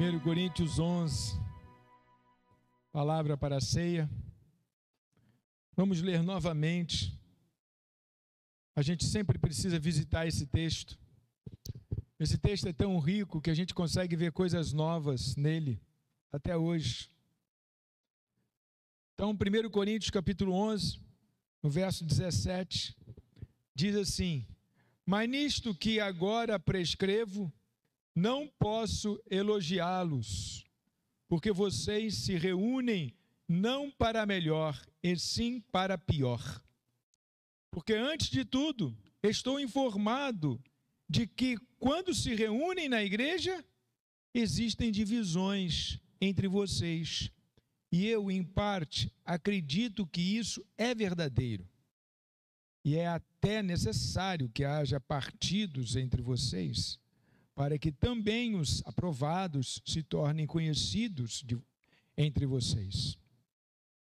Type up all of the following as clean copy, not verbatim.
1 Coríntios 11, palavra para a ceia. Vamos ler novamente. A gente sempre precisa visitar esse texto. Esse texto é tão rico que a gente consegue ver coisas novas nele, até hoje. Então, 1 Coríntios capítulo 11, no verso 17, diz assim: mas nisto que agora prescrevo, não posso elogiá-los, porque vocês se reúnem não para melhor, e sim para pior. Porque antes de tudo, estou informado de que quando se reúnem na igreja, existem divisões entre vocês. E eu, em parte, acredito que isso é verdadeiro. E é até necessário que haja partidos entre vocês, para que também os aprovados se tornem conhecidos entre vocês.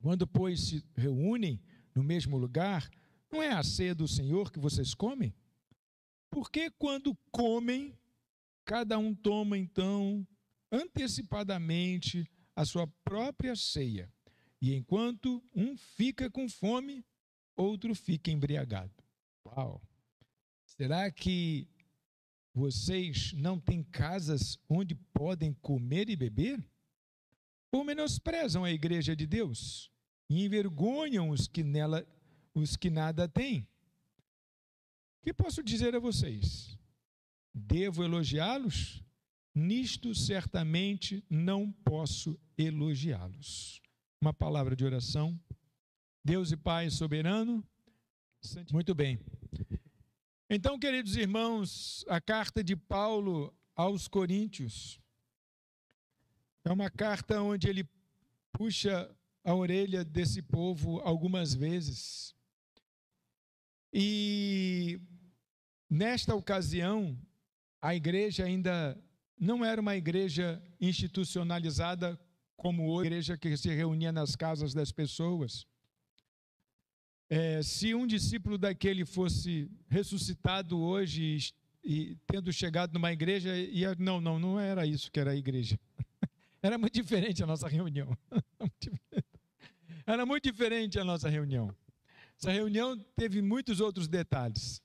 Quando, pois, se reúnem no mesmo lugar, não é a ceia do Senhor que vocês comem? Porque quando comem, cada um toma, então, antecipadamente a sua própria ceia. E enquanto um fica com fome, outro fica embriagado. Uau! Será que vocês não têm casas onde podem comer e beber? Ou menosprezam a igreja de Deus e envergonham os que nada têm? O que posso dizer a vocês? Devo elogiá-los? Nisto certamente não posso elogiá-los. Uma palavra de oração. Deus e Pai soberano. Muito bem. Então, queridos irmãos, a carta de Paulo aos Coríntios é uma carta onde ele puxa a orelha desse povo algumas vezes. E nesta ocasião, a igreja ainda não era uma igreja institucionalizada como hoje, a igreja que se reunia nas casas das pessoas. Se um discípulo daquele fosse ressuscitado hoje e tendo chegado numa igreja, não era isso que era a igreja. Era muito diferente a nossa reunião. Era muito diferente a nossa reunião. Essa reunião teve muitos outros detalhes.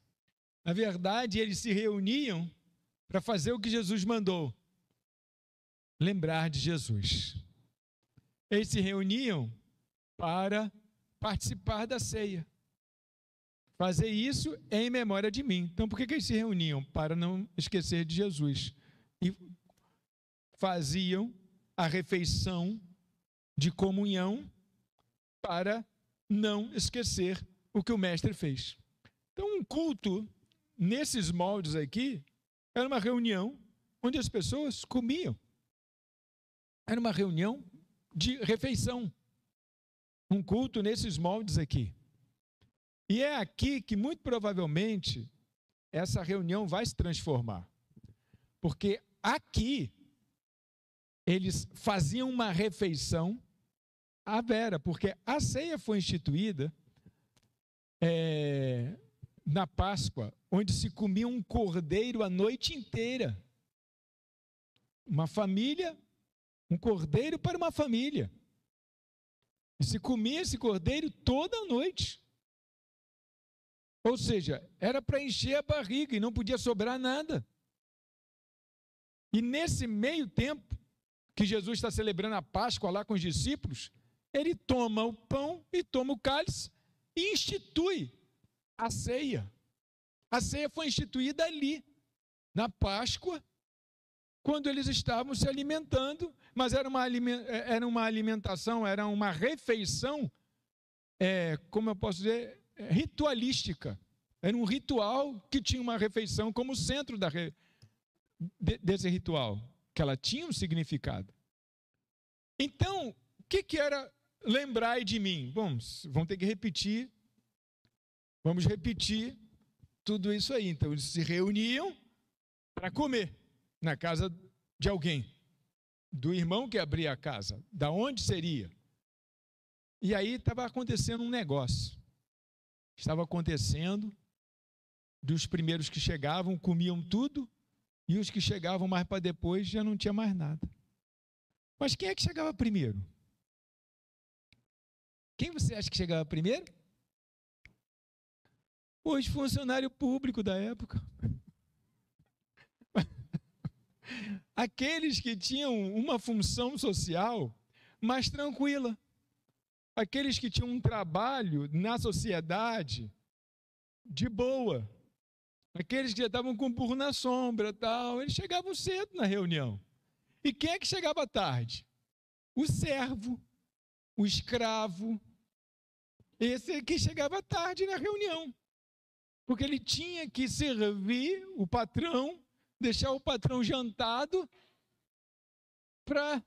Na verdade, eles se reuniam para fazer o que Jesus mandou: lembrar de Jesus. Eles se reuniam para participar da ceia. Fazer isso em memória de mim. Então, por que eles se reuniam? Para não esquecer de Jesus. E faziam a refeição de comunhão para não esquecer o que o mestre fez. Então, um culto, nesses moldes aqui, era uma reunião onde as pessoas comiam. Era uma reunião de refeição. Um culto nesses moldes aqui. E é aqui que, muito provavelmente, essa reunião vai se transformar. Porque aqui, eles faziam uma refeição à vera, porque a ceia foi instituída na Páscoa, onde se comia um cordeiro a noite inteira. Uma família, um cordeiro para uma família. E se comia esse cordeiro toda a noite. Ou seja, era para encher a barriga e não podia sobrar nada. E nesse meio tempo que Jesus está celebrando a Páscoa lá com os discípulos, ele toma o pão e toma o cálice e institui a ceia. A ceia foi instituída ali, na Páscoa, quando eles estavam se alimentando, mas era uma alimentação, era uma refeição, como eu posso dizer, ritualística. Era um ritual que tinha uma refeição como centro desse ritual, que ela tinha um significado. Então, o que era lembrai de mim? Vamos ter que repetir, vamos repetir tudo isso aí. Então, eles se reuniam para comer na casa de alguém, do irmão que abria a casa. Da onde seria? E aí estava acontecendo um negócio. Estava acontecendo dos primeiros que chegavam, comiam tudo, e os que chegavam mais para depois já não tinha mais nada. Mas quem é que chegava primeiro? Quem você acha que chegava primeiro? Os funcionários públicos da época. Aqueles que tinham uma função social mais tranquila. Aqueles que tinham um trabalho na sociedade de boa. Aqueles que já estavam com um burro na sombra, tal, eles chegavam cedo na reunião. E quem é que chegava tarde? O servo, o escravo. Esse é que chegava tarde na reunião. Porque ele tinha que servir o patrão, deixar o patrão jantado para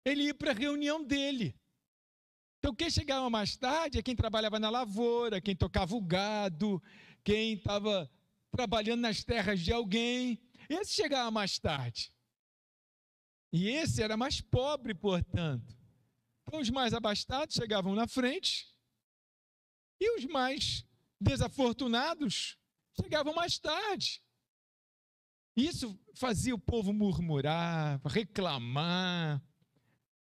ele ir para a reunião dele. Então, quem chegava mais tarde é quem trabalhava na lavoura, quem tocava o gado, quem estava trabalhando nas terras de alguém. Esse chegava mais tarde. E esse era mais pobre, portanto. Então, os mais abastados chegavam na frente e os mais desafortunados chegavam mais tarde. Isso fazia o povo murmurar, reclamar.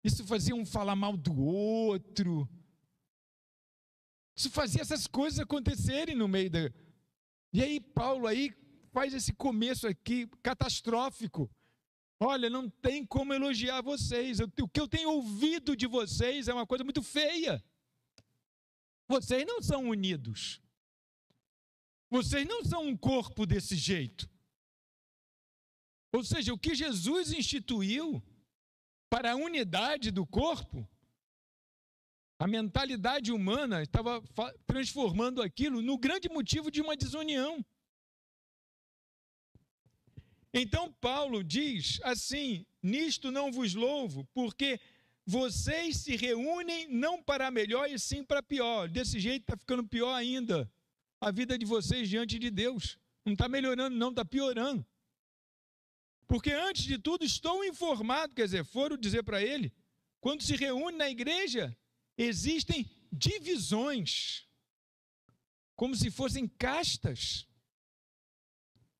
Isso fazia um falar mal do outro. Isso fazia essas coisas acontecerem no meio da... E aí Paulo aí faz esse começo aqui catastrófico. Olha, não tem como elogiar vocês. O que eu tenho ouvido de vocês é uma coisa muito feia. Vocês não são unidos. Vocês não são um corpo desse jeito. Ou seja, o que Jesus instituiu para a unidade do corpo, a mentalidade humana estava transformando aquilo no grande motivo de uma desunião. Então Paulo diz assim: nisto não vos louvo, porque vocês se reúnem não para melhor e sim para pior. Desse jeito está ficando pior ainda a vida de vocês diante de Deus. Não está melhorando não, está piorando. Porque antes de tudo estou informado, quer dizer, foram dizer para ele, quando se reúne na igreja, existem divisões, como se fossem castas.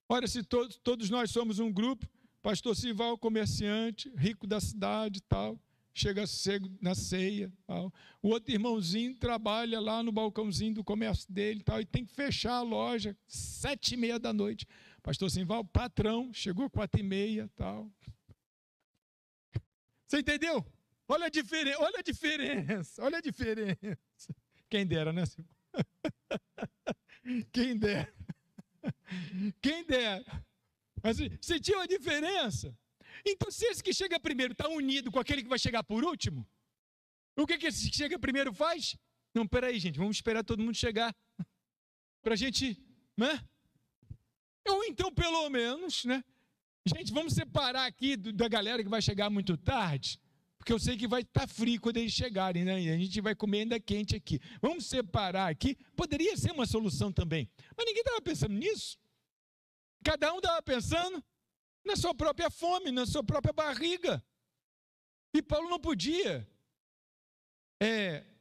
Ora, se todos nós somos um grupo, pastor Sival, comerciante, rico da cidade e tal, chega cedo na ceia, tal. O outro irmãozinho trabalha lá no balcãozinho do comércio dele tal, e tem que fechar a loja 7h30 da noite. Pastor Simval, patrão, chegou 4h30 tal. Você entendeu? Olha a diferença, olha a diferença, olha a diferença. Quem dera, né, Simval? Quem dera. Quem dera. Mas você tinha uma diferença? Então, se esse que chega primeiro está unido com aquele que vai chegar por último, o que esse que chega primeiro faz? Não, peraí, gente, vamos esperar todo mundo chegar para a gente, né? Ou então, pelo menos, né? Gente, vamos separar aqui da galera que vai chegar muito tarde, porque eu sei que vai estar frio quando eles chegarem, né? E a gente vai comer ainda quente aqui. Vamos separar aqui. Poderia ser uma solução também, mas ninguém estava pensando nisso. Cada um estava pensando na sua própria fome, na sua própria barriga. E Paulo não podia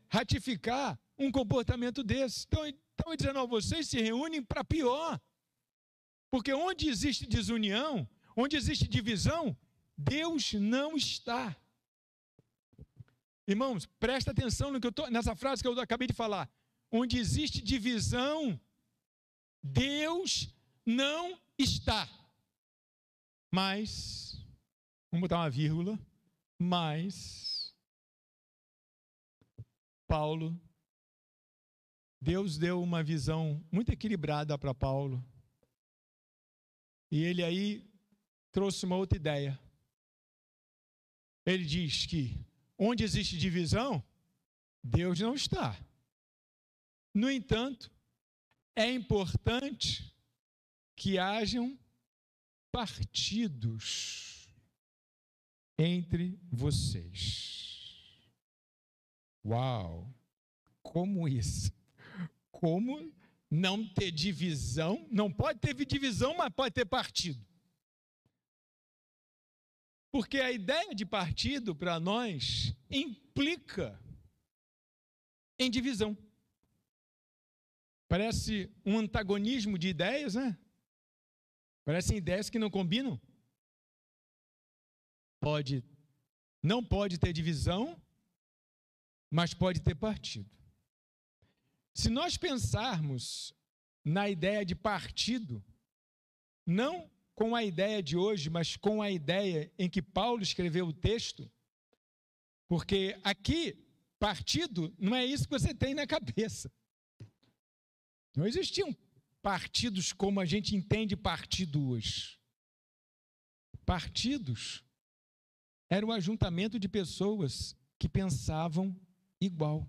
ratificar um comportamento desse. Então, estava dizendo, ó, vocês se reúnem para pior. Porque onde existe desunião, onde existe divisão, Deus não está. Irmãos, presta atenção nessa frase que eu acabei de falar. Onde existe divisão, Deus não está. Mas, vamos botar uma vírgula, mas Paulo, Deus deu uma visão muito equilibrada para Paulo. E ele aí trouxe uma outra ideia. Ele diz que onde existe divisão, Deus não está. No entanto, é importante que hajam partidos entre vocês. Uau! Como isso? Como não ter divisão? Não pode ter divisão, mas pode ter partido. Porque a ideia de partido, para nós, implica em divisão. Parece um antagonismo de ideias, né? Parecem ideias que não combinam. Pode Não pode ter divisão, mas pode ter partido. Se nós pensarmos na ideia de partido, não com a ideia de hoje, mas com a ideia em que Paulo escreveu o texto, porque aqui, partido, não é isso que você tem na cabeça. Não existiam partidos como a gente entende partido hoje. Partidos era um ajuntamento de pessoas que pensavam igual,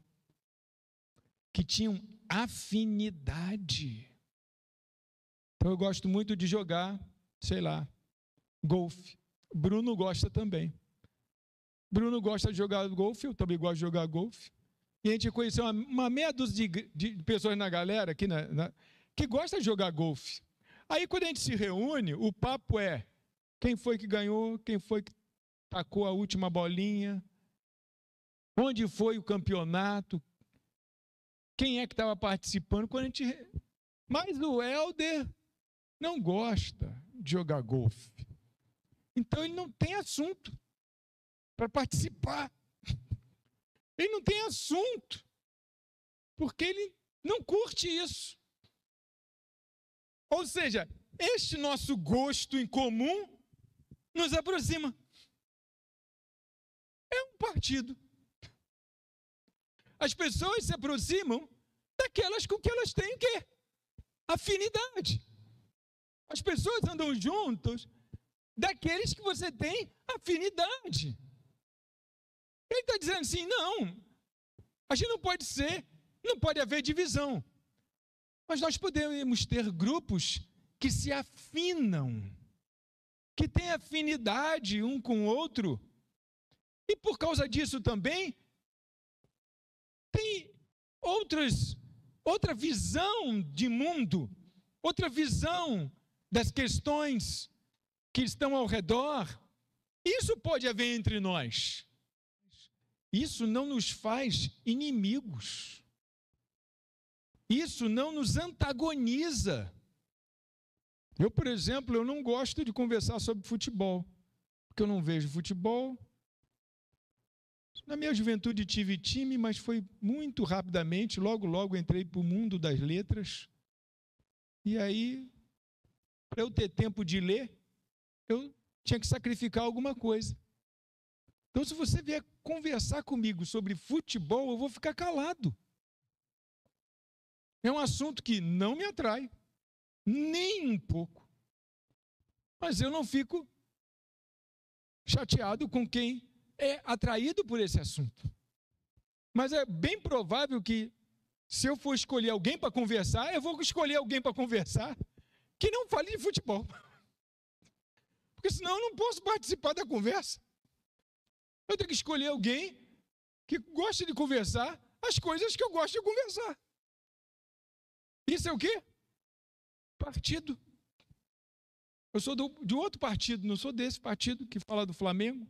que tinham afinidade. Então eu gosto muito de jogar, sei lá, golfe. Bruno gosta também. Bruno gosta de jogar golfe, eu também gosto de jogar golfe. E a gente conheceu uma meia dúzia de pessoas na galera aqui que gosta de jogar golfe. Aí quando a gente se reúne, o papo é quem foi que ganhou, quem foi que tacou a última bolinha, onde foi o campeonato, quem é que estava participando. Mas o Helder não gosta de jogar golfe. Então ele não tem assunto para participar. Ele não tem assunto, porque ele não curte isso. Ou seja, este nosso gosto em comum nos aproxima. É um partido. As pessoas se aproximam daquelas com que elas têm o quê? Afinidade. As pessoas andam juntos daqueles que você tem afinidade. Ele está dizendo assim, não, a gente não pode haver divisão. Mas nós podemos ter grupos que se afinam, que têm afinidade um com o outro, e por causa disso também, tem outra visão de mundo, outra visão das questões que estão ao redor. Isso pode haver entre nós. Isso não nos faz inimigos. Isso não nos antagoniza. Eu, por exemplo, eu não gosto de conversar sobre futebol, porque eu não vejo futebol. Na minha juventude tive time, mas foi muito rapidamente, logo entrei para o mundo das letras. E aí, para eu ter tempo de ler, eu tinha que sacrificar alguma coisa. Então, se você vier conversar comigo sobre futebol, eu vou ficar calado. É um assunto que não me atrai, nem um pouco. Mas eu não fico chateado com quem é atraído por esse assunto. Mas é bem provável que, se eu for escolher alguém para conversar, eu vou escolher alguém para conversar que não fale de futebol. Porque senão eu não posso participar da conversa. Eu tenho que escolher alguém que goste de conversar as coisas que eu gosto de conversar. Isso é o quê? Partido. Eu sou de outro partido, não sou desse partido que fala do Flamengo.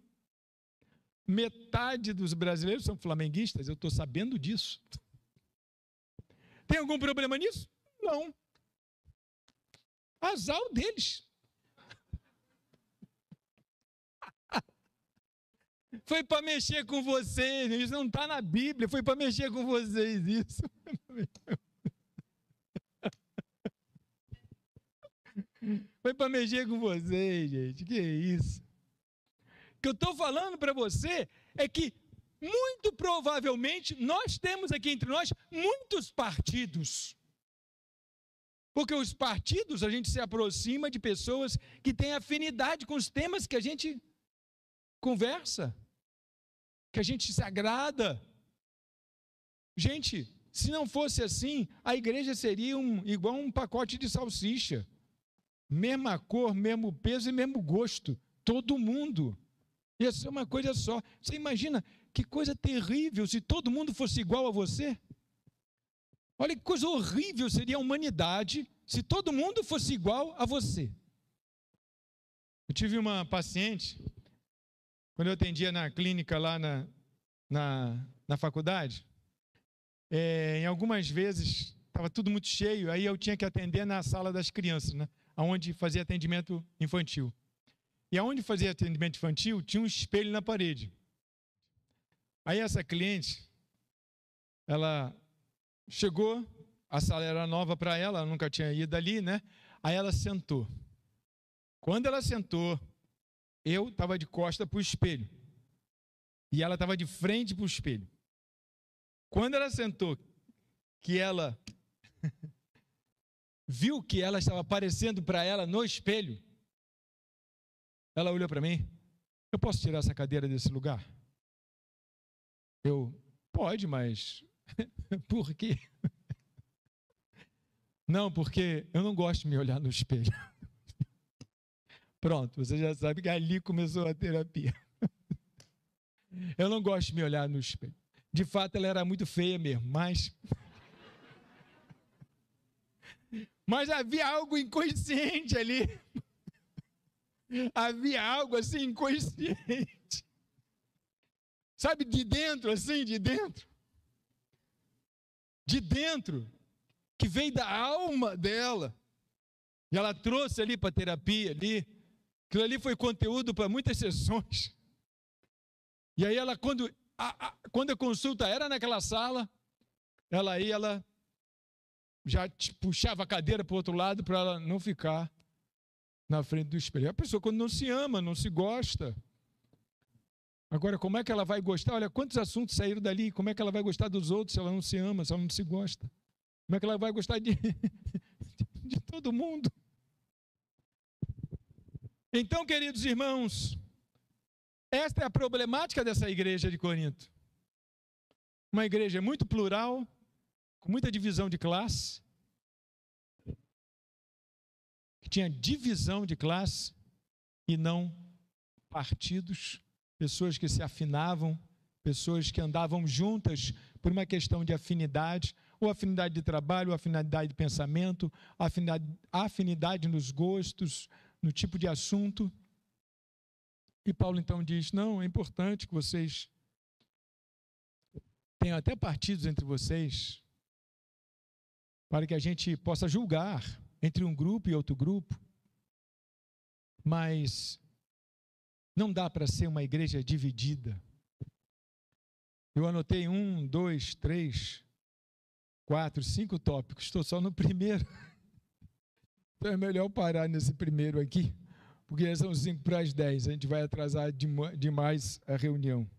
Metade dos brasileiros são flamenguistas, eu estou sabendo disso. Tem algum problema nisso? Não. Azar deles. Foi para mexer com vocês, isso não está na Bíblia, foi para mexer com vocês, isso. Foi para mexer com vocês, gente, que isso. O que eu estou falando para você é que, muito provavelmente, nós temos aqui entre nós muitos partidos. Porque os partidos, a gente se aproxima de pessoas que têm afinidade com os temas que a gente conversa, que a gente se agrada. Gente, se não fosse assim, a igreja seria igual um pacote de salsicha. Mesma cor, mesmo peso e mesmo gosto. Todo mundo. Ia ser uma coisa só. Você imagina que coisa terrível se todo mundo fosse igual a você? Olha que coisa horrível seria a humanidade se todo mundo fosse igual a você. Eu tive uma paciente, quando eu atendia na clínica lá na faculdade, em algumas vezes estava tudo muito cheio, aí eu tinha que atender na sala das crianças, né? Onde fazia atendimento infantil. E aonde fazia atendimento infantil, tinha um espelho na parede. Aí essa cliente, ela chegou, a sala era nova para ela, ela nunca tinha ido ali, né? Aí ela sentou. Quando ela sentou, eu estava de costa para o espelho. E ela estava de frente para o espelho. Quando ela sentou, que ela viu que ela estava aparecendo para ela no espelho, ela olhou para mim: eu posso tirar essa cadeira desse lugar? Pode, mas por quê? Não, porque eu não gosto de me olhar no espelho. Pronto, você já sabe que ali começou a terapia. Eu não gosto de me olhar no espelho. De fato, ela era muito feia mesmo, mas havia algo inconsciente ali. Havia algo assim inconsciente. Sabe, de dentro, assim, de dentro. De dentro, que veio da alma dela. E ela trouxe ali para a terapia, ali. Aquilo ali foi conteúdo para muitas sessões. E aí ela, quando a consulta era naquela sala, ela já puxava a cadeira para o outro lado para ela não ficar na frente do espelho. A pessoa, quando não se ama, não se gosta. Agora, como é que ela vai gostar? Olha, quantos assuntos saíram dali. Como é que ela vai gostar dos outros se ela não se ama, se ela não se gosta? Como é que ela vai gostar de todo mundo? Então, queridos irmãos, esta é a problemática dessa igreja de Corinto. Uma igreja muito plural, com muita divisão de classe, que tinha divisão de classe e não partidos, pessoas que se afinavam, pessoas que andavam juntas por uma questão de afinidade, ou afinidade de trabalho, ou afinidade de pensamento, afinidade nos gostos, no tipo de assunto. E Paulo então diz: não, é importante que vocês tenham até partidos entre vocês, para que a gente possa julgar entre um grupo e outro grupo, mas não dá para ser uma igreja dividida. Eu anotei 1, 2, 3, 4, 5 tópicos, estou só no primeiro. Então é melhor parar nesse primeiro aqui, porque são 5 para as 10, a gente vai atrasar demais a reunião.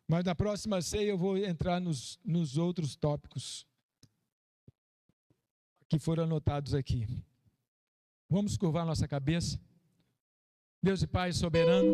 Mas na próxima ceia eu vou entrar nos outros tópicos que foram anotados aqui. Vamos curvar nossa cabeça. Deus e Pai soberano,